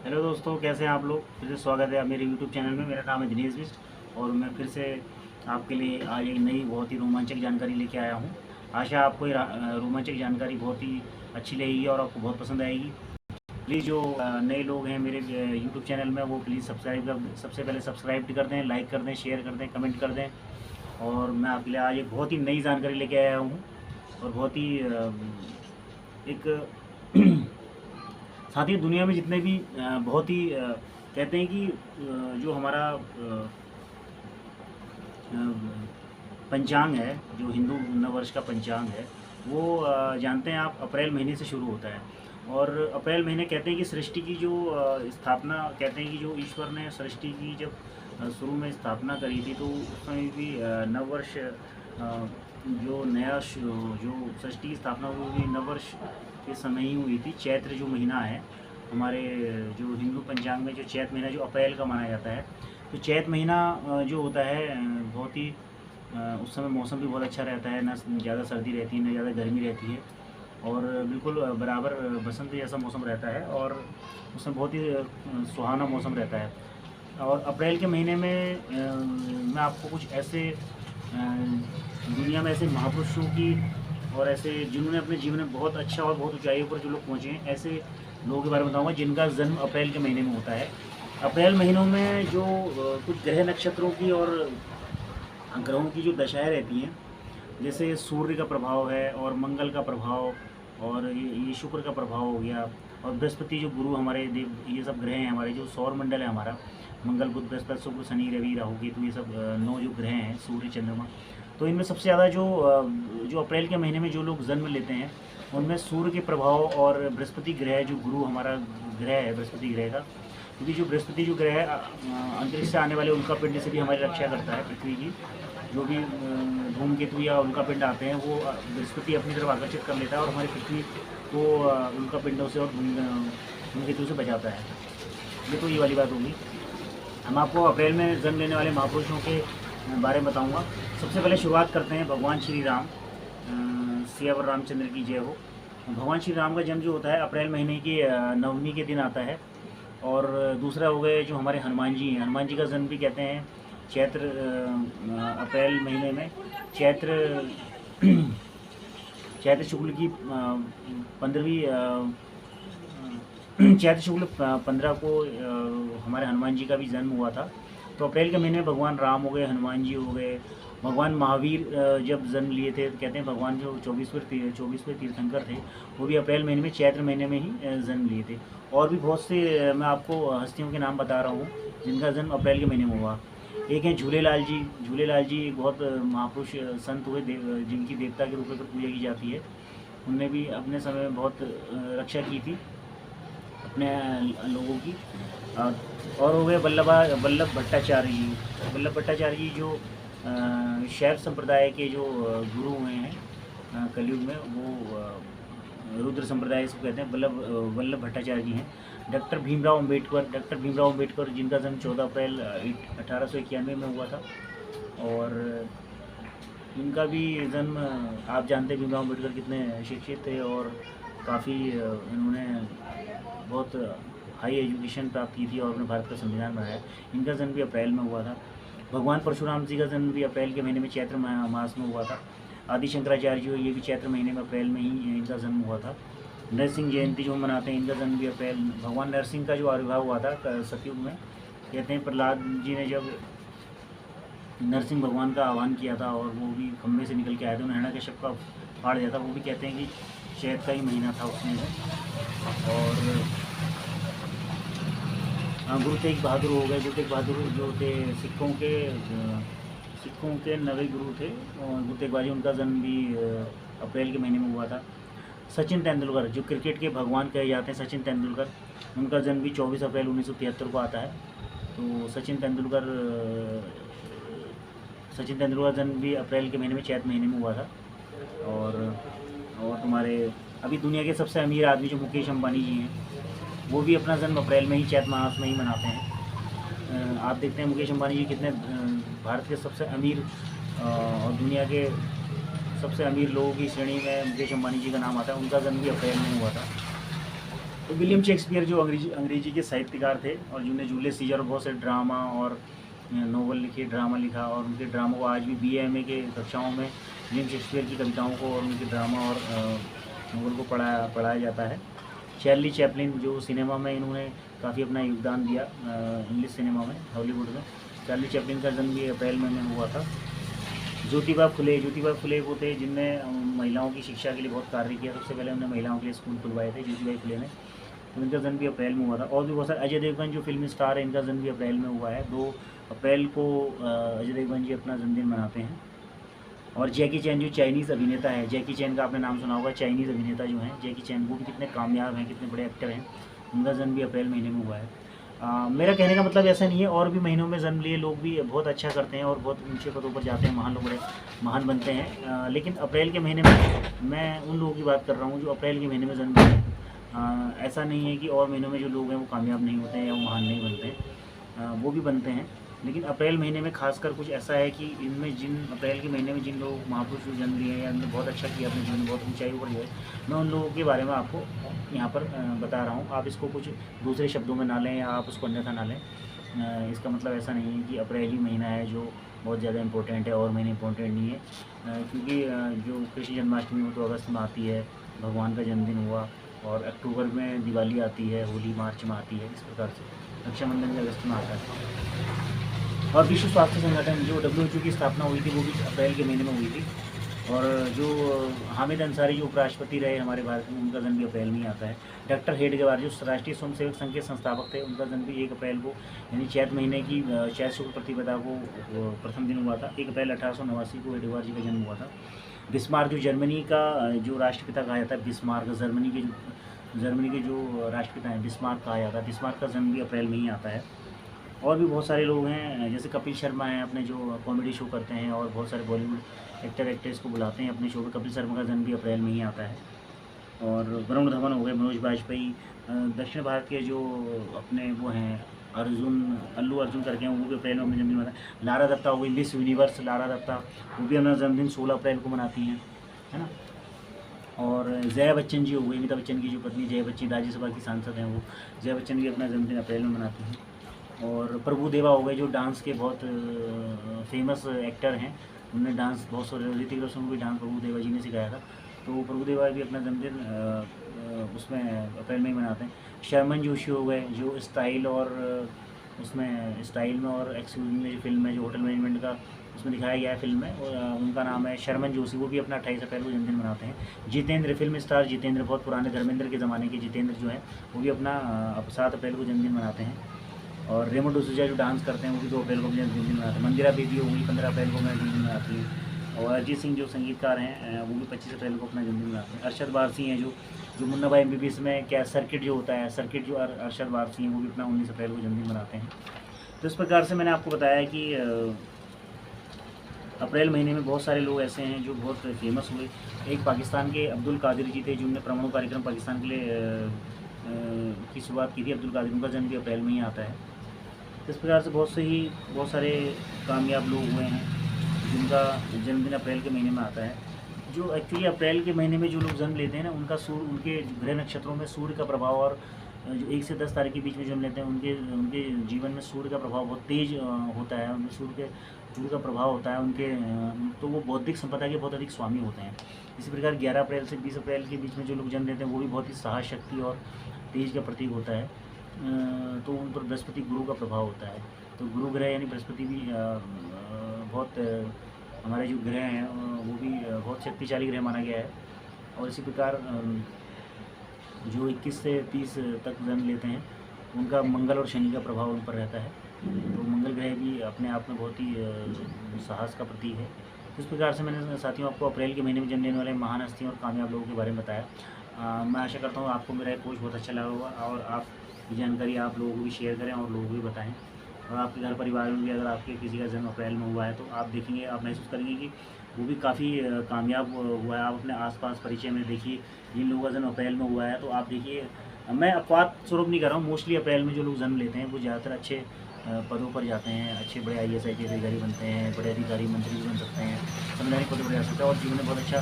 Hello दोस्तों, कैसे हैं आप लोग। फिर से स्वागत है मेरे यूट्यूब चैनल में। मेरा नाम है दिनेश बिष्ट और मैं फिर से आपके लिए आज एक नई बहुत ही रोमांचक जानकारी लेके आया हूँ। आशा आपको ये रोमांचक जानकारी बहुत ही अच्छी लगेगी और आपको बहुत पसंद आएगी। प्लीज़ जो नए लोग हैं मेरे यूट्यूब चैनल में, वो प्लीज़ सबसे पहले सब्सक्राइब भी कर दें, लाइक कर दें, शेयर कर दें, कमेंट कर दें। और मैं आपके लिए आज एक बहुत ही नई जानकारी लेके आया हूँ और बहुत ही एक साथ ही दुनिया में जितने भी बहुत ही कहते हैं कि जो हमारा पंचांग है, जो हिंदू नववर्ष का पंचांग है, वो जानते हैं आप, अप्रैल महीने से शुरू होता है। और अप्रैल महीने कहते हैं कि सृष्टि की जो स्थापना, कहते हैं कि जो ईश्वर ने सृष्टि की जब शुरू में स्थापना करी थी, तो उस समय भी नववर्ष जो जो सृष्टि की स्थापना हुई, वो भी नववर्ष के समय ही हुई थी। चैत्र जो महीना है हमारे जो हिंदू पंचांग में, जो चैत महीना जो अप्रैल का माना जाता है, तो चैत महीना जो होता है बहुत ही उस समय मौसम भी बहुत अच्छा रहता है, ना ज़्यादा सर्दी रहती है ना ज़्यादा गर्मी रहती है, और बिल्कुल बराबर बसंत जैसा मौसम रहता है, और उसमें बहुत ही सुहाना मौसम रहता है। और अप्रैल के महीने में मैं आपको कुछ ऐसे दुनिया में ऐसे महापुरुषों की और ऐसे जिन्होंने अपने जीवन में बहुत अच्छा और बहुत ऊंचाइयों पर जो लोग पहुँचे हैं, ऐसे लोगों के बारे में बताऊँगा जिनका जन्म अप्रैल के महीने में होता है। अप्रैल महीनों में जो कुछ ग्रह नक्षत्रों की और ग्रहों की जो दशाएं रहती हैं, जैसे सूर्य का प्रभाव है और मंगल का प्रभाव और ये शुक्र का प्रभाव हो गया, और बृहस्पति जो गुरु हमारे देव, ये सब ग्रह हैं हमारे, जो सौर मंडल है हमारा, मंगल बुध बृहस्पति शुक्र शनि रवि राहु केतु, ये सब 9 जो ग्रह हैं, सूर्य चंद्रमा। तो इनमें सबसे ज़्यादा जो अप्रैल के महीने में जो लोग जन्म लेते हैं, उनमें सूर्य के प्रभाव और बृहस्पति ग्रह जो गुरु हमारा ग्रह है, बृहस्पति ग्रह का, क्योंकि जो बृहस्पति जो ग्रह है अंतरिक्ष से आने वाले उल्का पिंड से भी हमारी रक्षा करता है। पृथ्वी की जो भी धूमकेतु या उल्का पिंड आते हैं, वो बृहस्पति अपनी तरफ आकर्षित कर लेता है और हमारी पृथ्वी को उल्का पिंडों से और धूमकेतु से बचाता है। ये वाली बात होगी। हम आपको अप्रैल में जन्म लेने वाले महापुरुषों के बारे में बताऊंगा। सबसे पहले शुरुआत करते हैं भगवान श्री राम, सियावर रामचंद्र की जय हो। भगवान श्री राम का जन्म जो होता है अप्रैल महीने की नवमी के दिन आता है। और दूसरा हो गए जो हमारे हनुमान जी हैं, हनुमान जी का जन्म भी कहते हैं चैत्र अप्रैल महीने में चैत्र चैत्र शुक्ल की 15वीं चैत्र शुक्ल 15 को हमारे हनुमान जी का भी जन्म हुआ था। तो अप्रैल के महीने में भगवान राम हो गए, हनुमान जी हो गए। भगवान महावीर जब जन्म लिए थे, कहते हैं भगवान जो 24वें तीर्थंकर थे, वो भी अप्रैल महीने में चैत्र महीने में ही जन्म लिए थे। और भी बहुत से मैं आपको हस्तियों के नाम बता रहा हूँ जिनका जन्म अप्रैल के महीने में हुआ। एक हैं झूलेलाल जी। झूलेलाल जी एक बहुत महापुरुष संत हुए, जिनकी देवता के रूप में पूजा की जाती है। उनने भी अपने समय में बहुत रक्षा की थी अपने लोगों की। और हो गए वल्लभ भट्टाचार्य जी। वल्लभ भट्टाचार्य जी जो शैव संप्रदाय के जो गुरु हुए हैं कलयुग में, वो रुद्र संप्रदाय इसको कहते हैं, वल्लभ भट्टाचार्य जी हैं। डॉक्टर भीमराव अम्बेडकर जिनका जन्म 14 अप्रैल 1891 में हुआ था। और इनका भी जन्म, आप जानते हैं भीमराव अम्बेडकर कितने शिक्षित थे और काफ़ी इन्होंने बहुत हाई एजुकेशन प्राप्त की थी और अपने भारत का संविधान बनाया। इनका जन्म भी अप्रैल में हुआ था। भगवान परशुराम जी का जन्म भी अप्रैल के महीने में चैत्र मास में हुआ था। आदि शंकराचार्य जी, ये भी चैत्र महीने में अप्रैल में ही इनका जन्म हुआ था। नरसिंह जयंती जो हम मनाते हैं, इनका जन्म भी अप्रैल। भगवान नरसिंह का जो आविर्भाव हुआ था सतयुग में, कहते हैं प्रहलाद जी ने जब नरसिंह भगवान का आह्वान किया था और वो भी खम्भे से निकल के आए थे, उन्हें हिरण्यकश्यप का फाड़ दिया था, वो भी कहते हैं कि चैत का ही महीना था उसमें। और गुरु तेग बहादुर हो गए। गुरु तेग बहादुर जो थे सिखों के नवे गुरु थे, और गुरु तेग बहादुर, उनका जन्म भी अप्रैल के महीने में हुआ था। सचिन तेंदुलकर जो क्रिकेट के भगवान कहे जाते हैं, सचिन तेंदुलकर, उनका जन्म भी 24 अप्रैल 1973 को आता है। तो सचिन तेंदुलकर का जन्म भी अप्रैल के महीने में चैत महीने में हुआ था। और तुम्हारे अभी दुनिया के सबसे अमीर आदमी जो मुकेश अंबानी जी हैं, वो भी अपना जन्म अप्रैल में ही चैत मास में ही मनाते हैं। आप देखते हैं मुकेश अंबानी जी कितने भारत के सबसे अमीर और दुनिया के सबसे अमीर लोगों की श्रेणी में मुकेश अंबानी जी का नाम आता है। उनका जन्म भी अप्रैल में हुआ था। विलियम शेक्सपियर जो अंग्रेजी के साहित्यकार थे और जिन्होंने जूलियस सीजर और बहुत से ड्रामा और नोवेल लिखे, ड्रामा लिखा, और उनके ड्रामा को आज भी BA MA के कक्षाओं में विलियम शेक्सपियर की कविताओं को और उनके ड्रामा और नोवेल को पढ़ाया जाता है। चार्ली चैपलिन जो सिनेमा में इन्होंने काफ़ी अपना योगदान दिया, इंग्लिश सिनेमा में, हॉलीवुड में। चार्ली चैपलिन का जन्म भी अप्रैल महीने में हुआ था। ज्योतिबा फुले वो थे जिनने महिलाओं की शिक्षा के लिए बहुत कार्य किया। सबसे पहले उन्होंने महिलाओं के लिए स्कूल खुलवाए थे ज्योतिबा फुले ने, तो इनका जन्म भी अप्रैल में हुआ था। और भी बहुत सारे, अजय देवगन जो फिल्मी स्टार है, इनका जन्म भी अप्रैल में हुआ है। 2 अप्रैल को अजय देवगन जी अपना जन्मदिन मनाते हैं। और जैकी चैन जो चाइनीज़ अभिनेता है, जैकी चैन का आपने नाम सुना होगा, चाइनीज़ अभिनेता जो हैं जैकी चैन, वो भी कितने कामयाब हैं, कितने बड़े एक्टर हैं, उनका जन्म भी अप्रैल महीने में हुआ है। मेरा कहने का मतलब ऐसा नहीं है, और भी महीनों में जन्म लिए लोग भी बहुत अच्छा करते हैं और बहुत ऊंचे पदों पर जाते हैं, महान लोग बड़े महान बनते हैं। लेकिन अप्रैल के महीने में मैं उन लोगों की बात कर रहा हूँ जो अप्रैल के महीने में जन्म लिए। ऐसा नहीं है कि और महीनों में जो लोग हैं वो कामयाब नहीं होते हैं या वो महान नहीं बनते हैं, वो भी बनते हैं। लेकिन अप्रैल महीने में खासकर कुछ ऐसा है कि इनमें अप्रैल के महीने में जिन लोग महापुरुष जन्म लिए हैं या उन्होंने बहुत अच्छा किया अपने जीवन में, बहुत ऊंचाई पर गए, मैं उन लोगों के बारे में आपको यहाँ पर बता रहा हूँ। आप इसको कुछ दूसरे शब्दों में ना लें या आप उसको अन्यथा ना लें। इसका मतलब ऐसा नहीं है कि अप्रैल ही महीना है जो बहुत ज़्यादा इम्पोर्टेंट है और महीने इम्पोर्टेंट नहीं है, क्योंकि जो कृष्ण जन्माष्टमी वो तो अगस्त में आती है, भगवान का जन्मदिन हुआ, और अक्टूबर में दिवाली आती है, होली मार्च में आती है, इस प्रकार से रक्षाबंधन भी अगस्त में आता है। और विश्व स्वास्थ्य संगठन जो WHO की स्थापना हुई थी वो भी अप्रैल के महीने में हुई थी। और जो हामिद अंसारी जो उपराष्ट्रपति रहे हमारे भारत में, उनका जन्म भी अप्रैल में ही आता है। डॉक्टर हेडगेवार जो राष्ट्रीय स्वयंसेवक संघ के संस्थापक थे, उनका जन्म भी 1 अप्रैल को, यानी चैत महीने की चैत शुक्ल प्रतिपदा को प्रथम दिन हुआ था। 1 अप्रैल 1889 को हेडगेवार जी का जन्म हुआ था। बिस्मार्क जो जर्मनी का जो राष्ट्रपिता कहा जाता है, बिस्मार्क जर्मनी के जो राष्ट्रपिता हैं, बिस्मार्क कहा जाता है। बिस्मार्क का जन्म भी अप्रैल में ही आता है। और भी बहुत सारे लोग हैं, जैसे कपिल शर्मा हैं, अपने जो कॉमेडी शो करते हैं, और बहुत सारे बॉलीवुड एक्टर एक्ट्रेस को बुलाते हैं अपने शो पे। कपिल शर्मा का जन्म भी अप्रैल में ही आता है। और वरुण धवन हो गए, मनोज बाजपेयी, दक्षिण भारत के जो अपने वो हैं अल्लू अर्जुन करके हैं, वो भी अप्रैल में अपने जन्मदिन मनाते हैं। लारा दत्ता हो गई, मिस यूनिवर्स लारा दत्ता, वो भी अपना जन्मदिन 16 अप्रैल को मनाती हैं, है ना। और जया बच्चन जी हो गई, अमिताभ बच्चन की जो पत्नी जया बच्चन, राज्यसभा की सांसद हैं वो, जया बच्चन भी अपना जन्मदिन अप्रैल में मनाती हैं। और प्रभुदेवा हो गए जो डांस के बहुत फेमस एक्टर हैं, उन्होंने डांस बहुत सारे, ऋतिक रोशन को भी डांस प्रभुदेवा जी ने सिखाया था, तो प्रभुदेवा भी अपना जन्मदिन उसमें अप्रैल में ही मनाते हैं। शर्मन जोशी हो गए जो स्टाइल में और एक्सक्यूज में जो फिल्म है, जो होटल मैनेजमेंट का उसमें दिखाया गया है फिल्म में, उनका नाम है शर्मन जोशी, वो भी अपना 28 अप्रैल को जन्मदिन मनाते हैं। जितेंद्र, फिल्म स्टार जितेंद्र, बहुत पुराने धर्मेंद्र के ज़माने के जितेंद्र जो है, वो भी अपना 7 अप्रैल को जन्मदिन मनाते हैं। और रेमो डिसूजा जो डांस करते हैं वो भी 2 अप्रैल को अपने जन्मदिन मनाते हैं। मंदिरा बेदी होगी 15 अप्रैल को अपना जन्मदिन मनाती है। और अरिजीत सिंह जो संगीतकार हैं वो भी 25 अप्रैल को अपना जन्मदिन मनाते हैं। अरशद वारसी हैं जो मुन्ना भाई MBBS में क्या सर्किट जो होता है, सर्किट जो अरशद वारसी हैं वो भी अपना 19 अप्रैल को जन्मदिन मनाते हैं। तो इस प्रकार से मैंने आपको बताया कि अप्रैल महीने में बहुत सारे लोग ऐसे हैं जो बहुत फेमस हुए। एक पाकिस्तान के अब्दुल कादिर जी थे जिन्होंने परमाणु कार्यक्रम पाकिस्तान के लिए की शुरुआत की थी। अब्दुल कादिर, उनका जन्म भी अप्रैल में ही आता है। इस प्रकार से बहुत सारे कामयाब लोग हुए हैं जिनका जन्मदिन अप्रैल के महीने में आता है। जो एक्चुअली अप्रैल के महीने में जो लोग जन्म लेते हैं ना, उनके ग्रह नक्षत्रों में सूर्य का प्रभाव, और जो 1 से 10 तारीख के बीच में जन्म लेते हैं उनके जीवन में सूर्य का प्रभाव बहुत तेज़ होता है। उनमें सूर्य का प्रभाव होता है उनके, तो वो बौद्धिक संपदा के बहुत अधिक स्वामी होते हैं। इसी प्रकार 11 अप्रैल से 20 अप्रैल के बीच में जो लोग जन्म लेते हैं वो भी बहुत ही साहस, शक्ति और तेज का प्रतीक होता है। तो उन पर बृहस्पति, गुरु का प्रभाव होता है। तो गुरु ग्रह यानी बृहस्पति भी बहुत हमारे जो ग्रह हैं वो भी बहुत शक्तिशाली ग्रह माना गया है। और इसी प्रकार जो 21 से 30 तक जन्म लेते हैं उनका मंगल और शनि का प्रभाव उन पर रहता है। तो मंगल ग्रह भी अपने आप में बहुत ही साहस का प्रतीक है। इस प्रकार से मैंने साथियों आपको अप्रैल के महीने में जन्म लेने वाले महान हस्तियों और कामयाब लोगों के बारे में बताया। मैं आशा करता हूँ आपको मेरा कोच बहुत अच्छा लगा होगा, और आप ये जानकारी आप लोगों को भी शेयर करें और लोगों को भी बताएं। और आपके घर परिवार में भी अगर आपके किसी का जन्म अप्रैल में हुआ है तो आप देखेंगे, आप महसूस करेंगे कि वो भी काफ़ी कामयाब हुआ है। आप अपने आसपास परिचय में देखिए जिन लोगों का जन्म अप्रैल में हुआ है, तो आप देखिए, मैं अपवाद स्वरूप नहीं कर रहा हूँ, मोस्टली अप्रैल में जो लोग जन्म लेते हैं वो ज़्यादातर अच्छे पदों पर जाते हैं, अच्छे बड़े IAS IPS अधिकारी बनते हैं, बड़े अधिकारी मंत्री भी बन सकते हैं, संवैधानिक पदों पर जा सकते हैं, और जीवन में बहुत अच्छा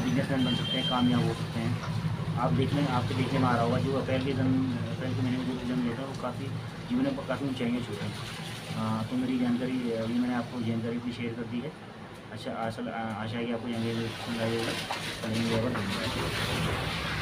बिजनेसमैन बन सकते हैं, कामयाब हो सकते हैं। आप आपके देखने में आ रहा होगा, जो अप्रैल के महीने में जो जन्म लेता है वो काफ़ी जीवन में काफ़ी ऊंचाइयाँ छूते हैं। तो मेरी जानकारी अभी मैंने आपको जानकारी भी शेयर कर दी है। अच्छा, आशा है कि आपको जानकारी पसंद आई होगी। धन्यवाद।